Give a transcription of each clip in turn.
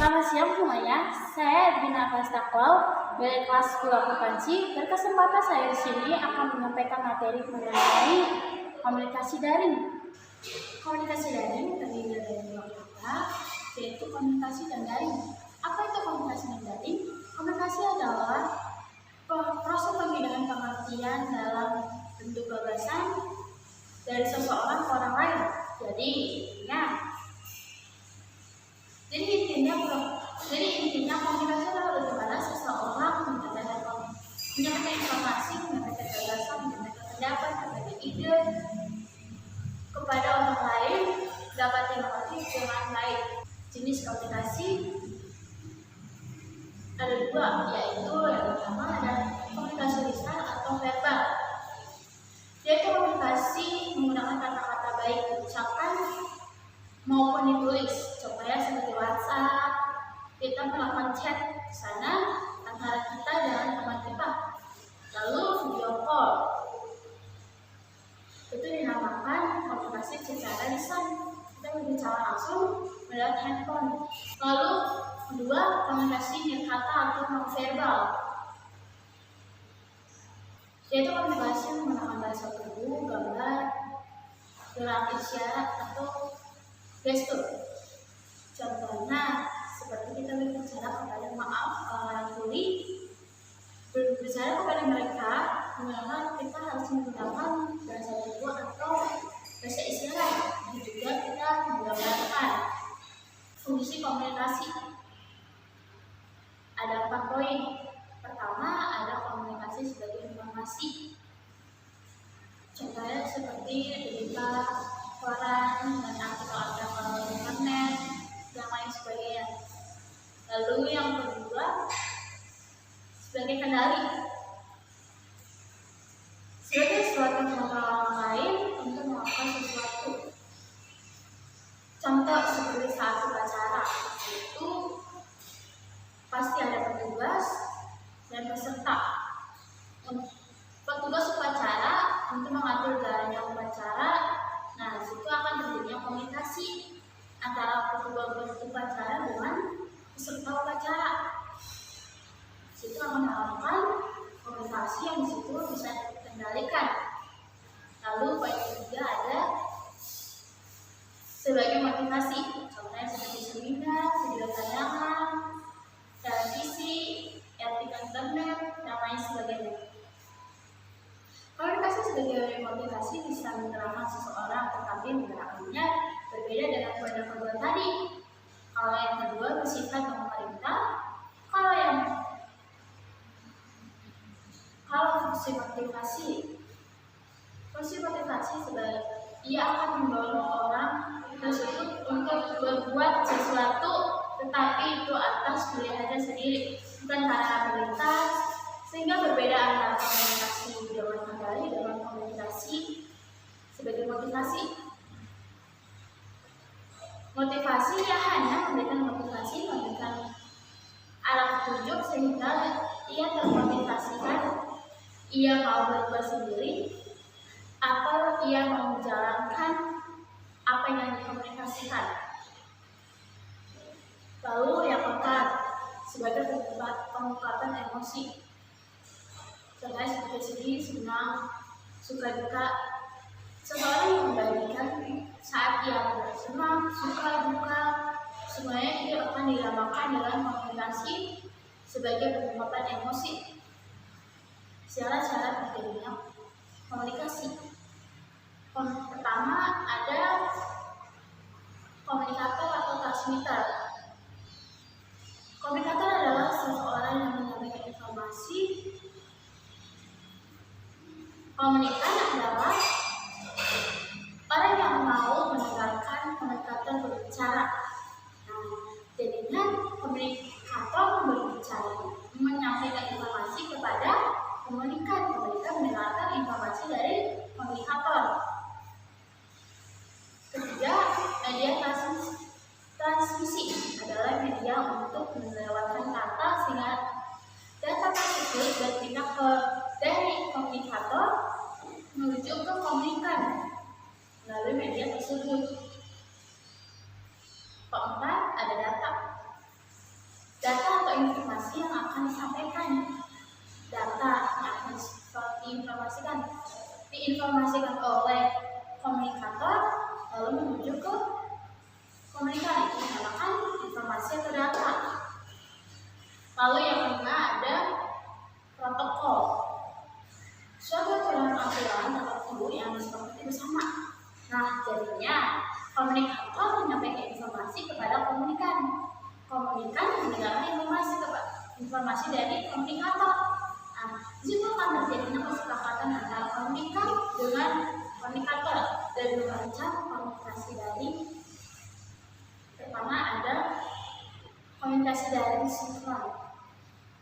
Selamat siang semuanya, saya Edwina Pastaklau dari kelas 10 akuntansi. Berkesempatan saya di sini akan menyampaikan materi mengenai komunikasi daring. Komunikasi daring terdiri dari dua kata, yaitu komunikasi dan daring. Apa itu komunikasi dan daring? Komunikasi adalah proses pemindahan pengertian dalam bentuk gagasan dari seseorang ke orang lain. Jadi intinya komunikasi adalah bagaimana seseorang menyampaikan informasi, menyampaikan gagasan, menyampaikan pendapat, menyampaikan ide kepada orang lain dapat dimengerti dengan baik. Jenis komunikasi ada dua, yaitu yang pertama ada komunikasi lisan atau verbal, yaitu komunikasi menggunakan kata-kata baik diucapkan maupun ditulis. Contohnya seperti WhatsApp, kita melakukan chat di sana antara kita dengan teman kita. Lalu video call, itu dinamakan komunikasi secara lisan, kita berbicara langsung melalui handphone. Lalu kedua, komunikasi kata atau non-verbal, yaitu komunikasi menggunakan bahasa tubuh, gambar, gerak isyarat atau gestur. Contohnya seperti kita berbicara kepada orang tuli, berbicara kepada mereka, maka kita harus menggunakan bahasa tubuh atau bahasa isyarat. Juga kita menggambarkan. Fungsi komunikasi ada 4 poin. Pertama, ada komunikasi sebagai informasi. Contohnya seperti berita, koran, dan artikel-artikel internet, dan lain sebagainya. Lalu yang kedua, sebagai kendali, sebagai suatu contoh orang lain untuk melakukan sesuatu. Contoh seperti saat upacara, itu pasti ada petugas dan peserta. Petugas upacara untuk mengatur jalannya upacara. Nah, situ akan terjadinya komunikasi antara petugas upacara dengan peserta upacara. Situ akan melakukan komunikasi yang disitu bisa dikendalikan. Lalu poin ketiga ada sebagai motivasi. Contohnya seperti seminar, video tayangan, televisi, artikel internet, dan lain sebagainya. Komunikasi sebagai motivasi bisa menggerakkan seseorang, tetapi menggerakkannya berbeda dengan poin kedua tadi. Kalau yang kedua bersifat memerintah, kalau fungsi motivasi sebagai ia akan mendorong orang tersebut untuk berbuat sesuatu, tetapi itu atas pilihannya sendiri, bukan karena perintah. Sehingga berbeda antara komunikasi dengan kendali dengan komunikasi sebagai motivasi. Motivasi ya hanya memberikan motivasi, memberikan arah petunjuk sehingga ia termotivasikan, ia mau berbuat sendiri atau ia mau menjalankan apa yang dikomunikasikan. Lalu yang keempat, sebagai pengungkapan emosi. Contohnya seperti sedih, senang, suka duka. Seseorang yang membagikan saat ia senang, suka, duka, semuanya itu akan dinamakan dengan komunikasi sebagai pengungkapan emosi. Syarat-syarat terjadinya komunikasi. Pertama ada komunikator atau transmitter. Komunikator adalah seseorang yang menyampaikan informasi. Komunikan adalah orang yang mau mendengarkan komunikator berbicara. Nah, jadinya komunikator berbicara, menyampaikan informasi kepada komunikan mendengarkan informasi dari komunikator. Ketiga, media transmisi adalah media untuk melewatkan kata sehingga data tersebut berpindah dari komunikator menuju ke komunikan melalui media tersebut. Keempat, ada data. akan disampaikan, data yang akan diinformasikan oleh komunikator lalu menuju ke komunikan, itu dinamakan informasi atau data. Lalu yang kedua ada protokol. Suatu aturan tertentu yang disepakati bersama. Nah, jadinya komunikator menyampaikan informasi kepada komunikan. Komunikan mendengarkan informasi dari komunikator. Nah, di situ akan terjadinya kesepakatan antara komunikan dengan komunikator dan merancang komunikasi daring. Pertama ada komunikasi daring sinkron.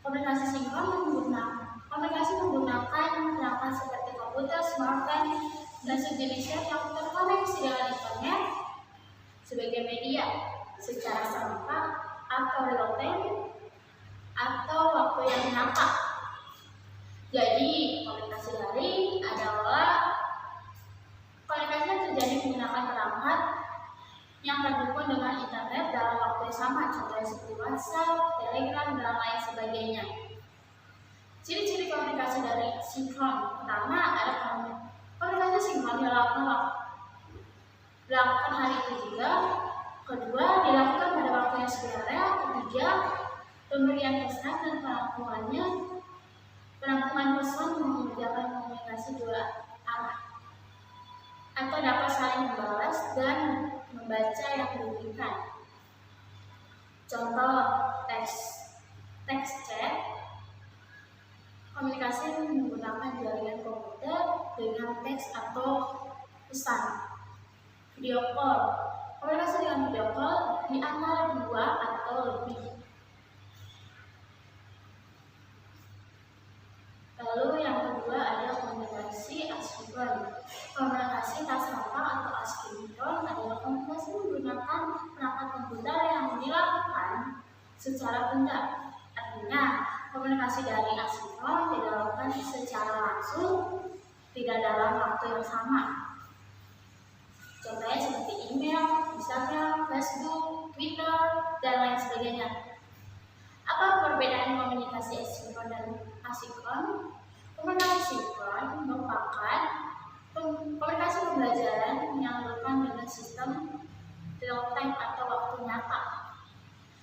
Komunikasi sinkron menggunakan perangkat seperti komputer, smartphone, dan sejenisnya yang terkoneksi dengan internet sebagai media secara serempak atau real time atau waktu yang nyata. Jadi komunikasi daring adalah komunikasi yang terjadi menggunakan perangkat yang terhubung dengan internet dalam waktu yang sama, contohnya seperti WhatsApp, Telegram, dan lain sebagainya. Ciri-ciri komunikasi dari sinkron. Pertama adalah komunikasi sinkron dilakukan hari itu juga. Kedua, dilakukan pada waktu yang sebenarnya. Ketiga, pemberian pesan dan penampungan pesan mengerjakan komunikasi dua arah atau dapat saling membalas dan membaca yang diinginkan. Contoh teks chat, komunikasi menggunakan jaringan komputer dengan teks atau pesan. Video call, komunikasi dengan video call di antara dua atau lebih. Lalu yang kedua ada komunikasi asinkron. Komunikasi tak serempak atau asinkron adalah komunikasi menggunakan perangkat komputer yang dilakukan secara benda. Artinya, komunikasi dari asinkron dilakukan secara langsung, tidak dalam waktu yang sama. Contohnya seperti email, Instagram, Facebook, Twitter, dan lain sebagainya. Apa perbedaan komunikasi asinkron dan asinkron? Komunikasi sinkron merupakan komunikasi pembelajaran yang dilakukan dengan sistem real time atau waktu nyata.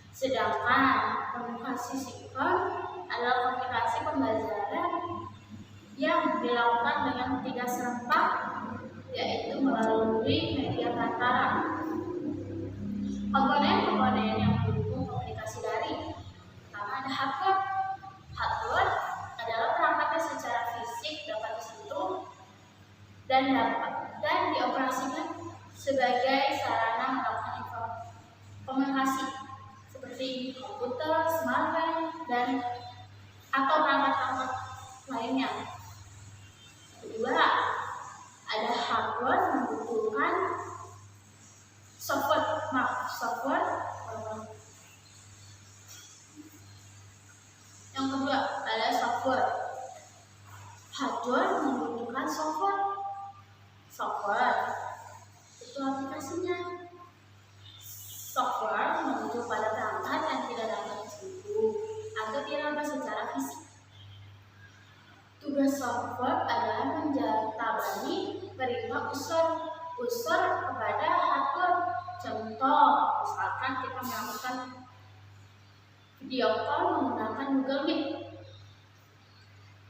Sedangkan komunikasi sinkron adalah komunikasi pembelajaran yang dilakukan dengan tidak serempak, yaitu melalui media perantara. Komponen-komponen yang mendukung komunikasi daring. Pertama ada hardware. Hardware adalah perangkat yang secara fisik dapat disentuh dan dioperasikan sebagai sarana melakukan komunikasi seperti komputer, smartphone, dan atau perangkat-perangkat lainnya. Kedua, ada hardware membutuhkan software. Yang kedua adalah software. Hardware membutuhkan software. Software itu aplikasinya. Software merujuk pada perangkat yang tidak dapat disentuh atau tidak secara fisik. Tugas software adalah menjembatani perintah user kepada hardware. Contoh, misalkan kita melakukan video call menggunakan Google Meet.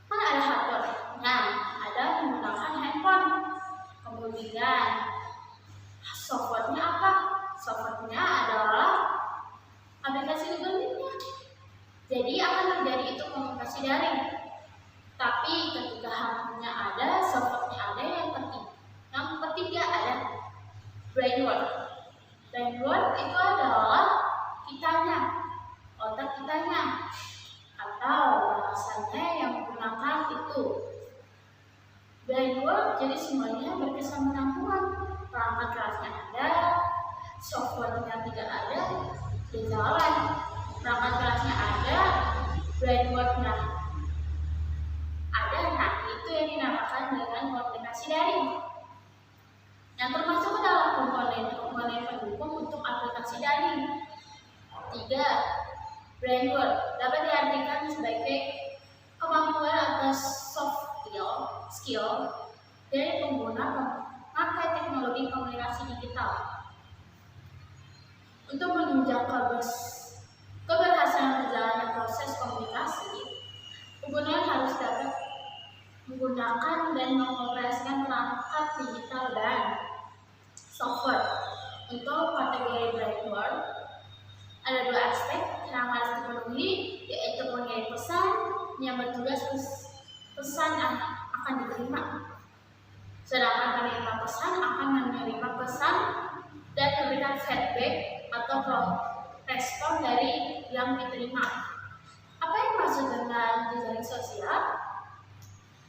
Kan ada hardware. Nah, ada menggunakan handphone. Kemudian softwarenya apa? Softwarenya adalah aplikasi Google Meet-nya. Jadi akan terjadi itu komunikasi daring. Tapi ketika hardware-nya ada, softwarenya ada, yang ketiga ada brainword. Brainword itu adalah kitanya, otak kitanya, atau bahasanya yang menggunakan itu. Brainword jadi semuanya berkesan penampungan. Perangkat kelasnya ada, softwarenya tidak ada, di jalan. Perangkat kelasnya ada, brainword-nya ada. Nah, itu yang dinamakan dengan komunikasi daring. Yang termasuk adalah komponen pendukung untuk aplikasi daring. 3. Brainword dapat diartikan sebagai kemampuan atau soft skill dari pengguna memakai teknologi komunikasi digital. Untuk menunjang keberhasilan berjalannya proses komunikasi, pengguna harus dapat menggunakan dan mengoperasikan perangkat digital dan software. Untuk kategori Brainword, ada dua aspek yang harus dipenuhi, yaitu pengirim pesan yang bertugas pesan akan diterima, sedangkan penerima pesan akan menerima pesan dan memberikan feedback atau respon dari yang diterima. Apa yang maksud dengan jejaring sosial?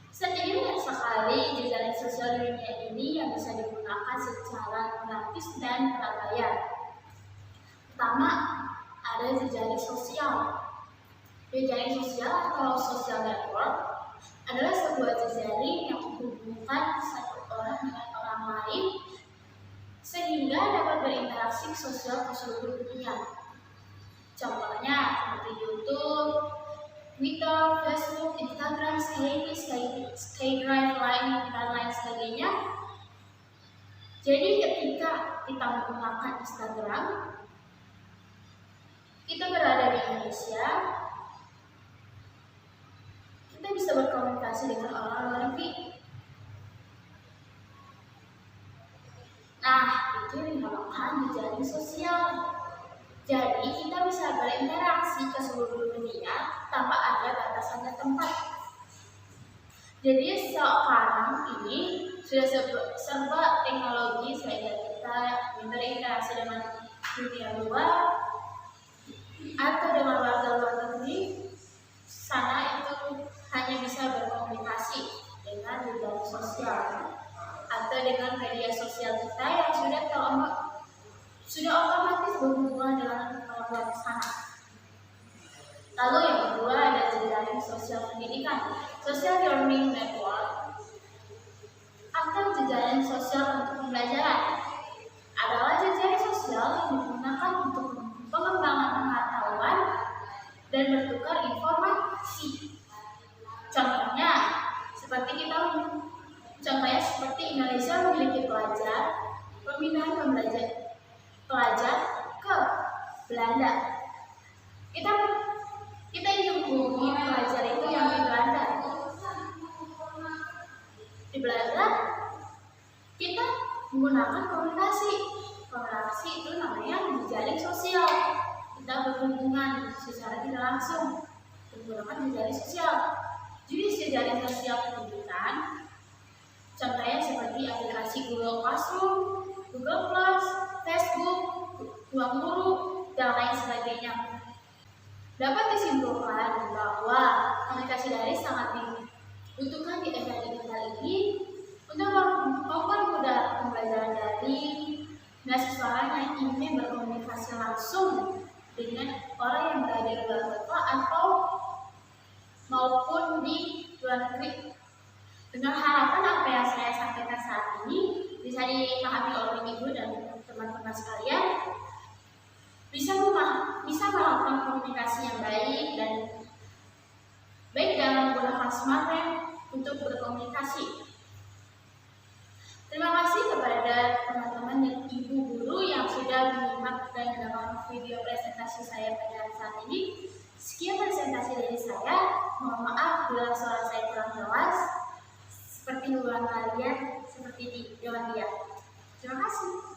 Setidaknya banyak sekali jejaring sosial di dunia ini yang bisa digunakan secara gratis dan prabayar. Pertama, ada jejaring sosial. Jejaring sosial atau social network adalah sebuah jejaring yang menghubungkan satu orang dengan orang lain sehingga dapat berinteraksi sosial ke seluruh dunia. Contohnya seperti YouTube, Twitter, Facebook, Instagram, Skype, Line, dan lain sebagainya. Jadi ketika kita menggunakan Instagram, kita berada di Indonesia, kita bisa berkomunikasi dengan orang luar negeri. Nah, itu dinamakan jejaring sosial. Jadi kita bisa berinteraksi ke seluruh dunia tanpa ada batasan tempat. Jadi sekarang ini sudah serba teknologi sehingga kita berinteraksi dengan dunia luar atau dengan warga luar negeri sana itu hanya bisa berkomunikasi dengan jejaring sosial atau dengan media sosial kita yang sudah otomatis berhubungan dengan orang sana. Lalu yang kedua ada jejaring sosial pendidikan, social learning network atau jejaring sosial untuk pembelajaran. Adalah jejaring sosial yang digunakan untuk pengembangan pengetahuan dan bertukar informasi. Contohnya seperti Indonesia memiliki pemindahan pelajar ke Belanda. Kita ingin menghubungi pelajar itu yang di Belanda. Di Belanda kita menggunakan komunikasi. Komunikasi itu namanya jejaring sosial. Kita berhubungan secara tidak langsung menggunakan jejaring sosial. Jadi jejaring sosial pendidikan contohnya seperti aplikasi Google Classroom, Google Plus, Facebook, Ruang Guru, dan lain sebagainya. Dapat disimpulkan bahwa komunikasi daring sangat dibutuhkan di era digital ini untuk mempermudah pembelajaran daring dan seseorang yang ingin berkomunikasi langsung dengan orang yang berada di luar kota atau maupun di luar negeri. Dengan harapan apa yang saya sampaikan saat ini bisa dipahami oleh ibu dan teman-teman sekalian, bisa melakukan komunikasi yang baik dalam menggunakan smartphone untuk berkomunikasi. Terima kasih kepada teman-teman dan ibu guru yang sudah menyimak dan menonton video presentasi saya pada saat ini. Sekian presentasi dari saya. Mohon maaf bila suara saya kurang jelas, seperti hubungan kalian seperti di dewan dia. Terima kasih.